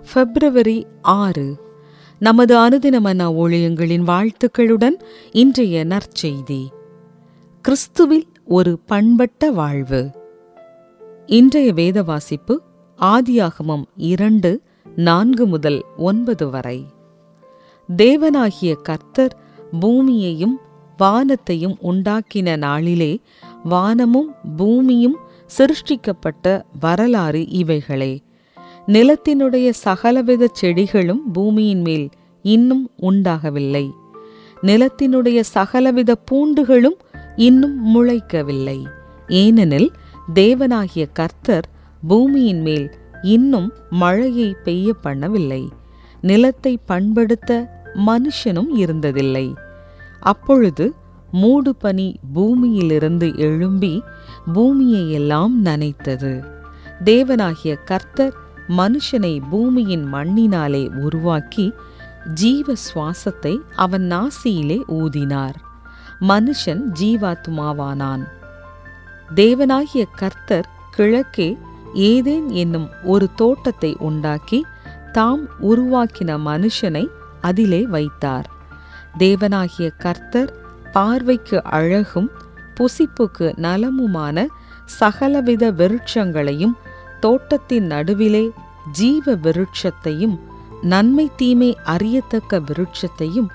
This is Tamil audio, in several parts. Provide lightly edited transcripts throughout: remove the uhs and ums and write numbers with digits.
பிப்ரவரி 6. நமது அனுதின மன்னா ஊழியங்களின் வாழ்த்துக்களுடன் இன்றைய நற்செய்தி. கிறிஸ்துவில் ஒரு பண்பட்ட வாழ்வு. இன்றைய வேத வாசிப்பு ஆதியாகமம் 2:4-9 வரை. தேவனாகிய கர்த்தர் பூமியையும் வானத்தையும் உண்டாக்கின நாளிலே வானமும் பூமியும் சிருஷ்டிக்கப்பட்ட வரலாறு இவைகளே. நிலத்தினுடைய சகலவித செடிகளும் பூமியின் மேல் இன்னும் உண்டாகவில்லை. நிலத்தினுடைய சகலவித பூண்டுகளும் இன்னும் முளைக்கவில்லை. ஏனெனில் தேவனாகிய கர்த்தர் பூமியின் மேல் இன்னும் மழையை பெய்ய பண்ணவில்லை. நிலத்தை பண்படுத்த மனுஷனும் இருந்ததில்லை. அப்பொழுது மூடு பனி பூமியிலிருந்து எழும்பி பூமியையெல்லாம் நனைத்தது. தேவனாகிய கர்த்தர் மனுஷனை பூமியின் மண்ணினாலே உருவாக்கி ஜீவ சுவாசத்தை அவன் நாசியிலே ஊதினார். மனுஷன் ஜீவாத்மாவானான். தேவனாகிய கர்த்தர் கிழக்கே ஏதேன் என்னும் ஒரு தோட்டத்தை உண்டாக்கி தாம் உருவாக்கின மனுஷனை அதிலே வைத்தார். தேவனாகிய கர்த்தர் பார்வைக்கு அழகும் புசிப்புக்கு நலமுமான சகலவித விருட்சங்களையும் தோட்டத்தின் நடுவிலே ஜீவ விருட்சத்தையும் நன்மை தீமை அறியத்தக்க விருட்சத்தையும்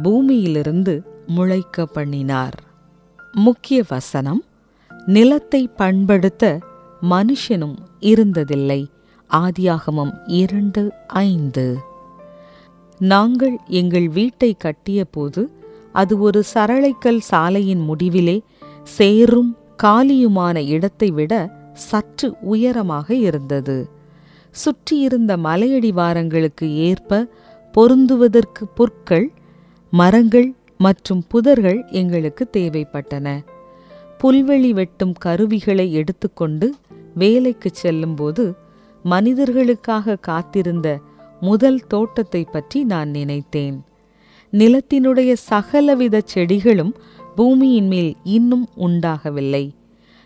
பூமியிலிருந்து முளைக்க பண்ணினார். முக்கிய வசனம்: நிலத்தை பண்படுத்த மனுஷனும் இருந்ததில்லை. ஆதியாகமம் 2:5. நாங்கள் எங்கள் வீட்டை கட்டிய போது அது ஒரு சரளைக்கல் சாலையின் முடிவிலே சேரும் காலியுமான இடத்தை விட சற்று உயரமாக இருந்தது. சுற்றியிருந்த மலையடிவாரங்களுக்கு ஏற்ப பொருந்துவதற்கு புற்கள், மரங்கள் மற்றும் புதர்கள் எங்களுக்கு தேவைப்பட்டன. புல்வெளி வெட்டும் கருவிகளை எடுத்துக்கொண்டு வேலைக்கு செல்லும்போது மனிதர்களுக்காக காத்திருந்த முதல் தோட்டத்தை பற்றி நான் நினைத்தேன். நிலத்தினுடைய சகலவித செடிகளும் பூமியின் மேல் இன்னும் உண்டாகவில்லை.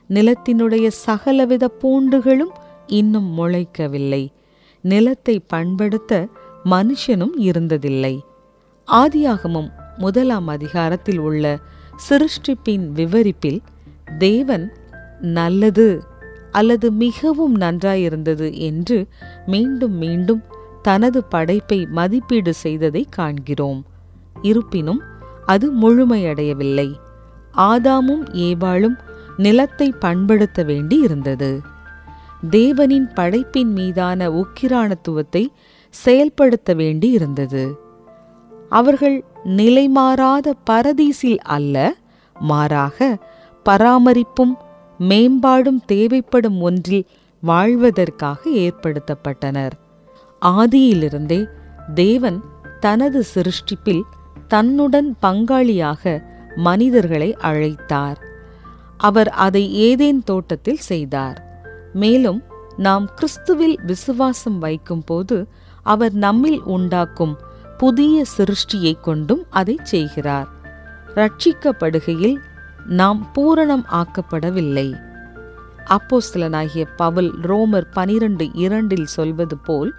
நிலத்தினுடைய சகலவித பூண்டுகளும் இன்னும் முளைக்கவில்லை. நிலத்தை பண்படுத்த மனுஷனும் இருந்ததில்லை. ஆதியாகமம் 1 அதிகாரத்தில் உள்ள சிருஷ்டிப்பின் விவரிப்பில் தேவன் நல்லது அல்லது மிகவும் நன்றாயிருந்தது என்று மீண்டும் மீண்டும் தனது படைப்பை மதிப்பீடு செய்ததை காண்கிறோம். இருப்பினும் அது முழுமையடையவில்லை. ஆதாமும் ஏவாளும் நிலத்தை பண்படுத்த வேண்டி இருந்தது. தேவனின் படைப்பின் மீதான உக்கிரானத்துவத்தை செயல்படுத்த வேண்டி இருந்தது. அவர்கள் நிலைமாறாத பரதீசில் அல்ல, மாறாக பராமரிப்பும் மேம்பாடும் தேவைப்படும் ஒன்றில் வாழ்வதற்காக ஏற்படுத்தப்பட்டனர். ஆதியிலிருந்தே தேவன் தனது சிருஷ்டிப்பில் தன்னுடன் பங்காளியாக மனிதர்களை அழைத்தார். அவர் அதை ஏதேன் தோட்டத்தில் செய்தார். மேலும் நாம் கிறிஸ்துவில் விசுவாசம் வைக்கும் போது அவர் நம்மில் உண்டாக்கும் புதிய சிருஷ்டியை கொண்டும் அதை செய்கிறார். ரட்சிக்கப்படுகையில் நாம் பூரணம் ஆக்கப்படவில்லை. அப்போஸ்தலனாகிய பவுல் ரோமர் 12:2 சொல்வது போல்,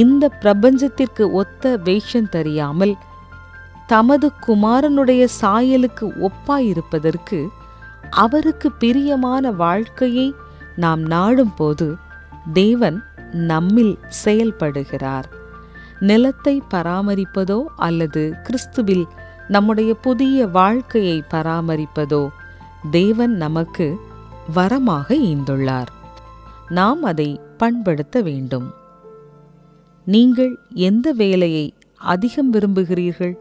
இந்த பிரபஞ்சத்திற்கு ஒத்த வேஷம் தெரியாமல் தமது குமாரனுடைய சாயலுக்கு ஒப்பாயிருப்பதற்கு அவருக்கு பிரியமான வாழ்க்கையை நாம் நாடும்போது தேவன் நம்மில் செயல்படுகிறார். நிலத்தை பராமரிப்பதோ அல்லது கிறிஸ்துவில் நம்முடைய புதிய வாழ்க்கையை பராமரிப்பதோ தேவன் நமக்கு வரமாக ஈந்துள்ளார். நாம் அதை பண்படுத்த வேண்டும். நீங்கள் எந்த வேலையை அதிகம் விரும்புகிறீர்கள்?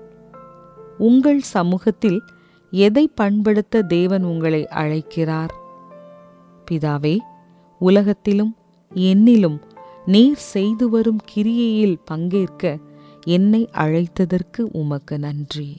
உங்கள் சமூகத்தில் எதை பண்படுத்த தேவன் உங்களை அழைக்கிறார்? பிதாவே, உலகத்திலும் என்னிலும் நீர் செய்து வரும் கிரியையில் பங்கேற்க என்னை அழைத்ததற்கு உமக்கு நன்றி.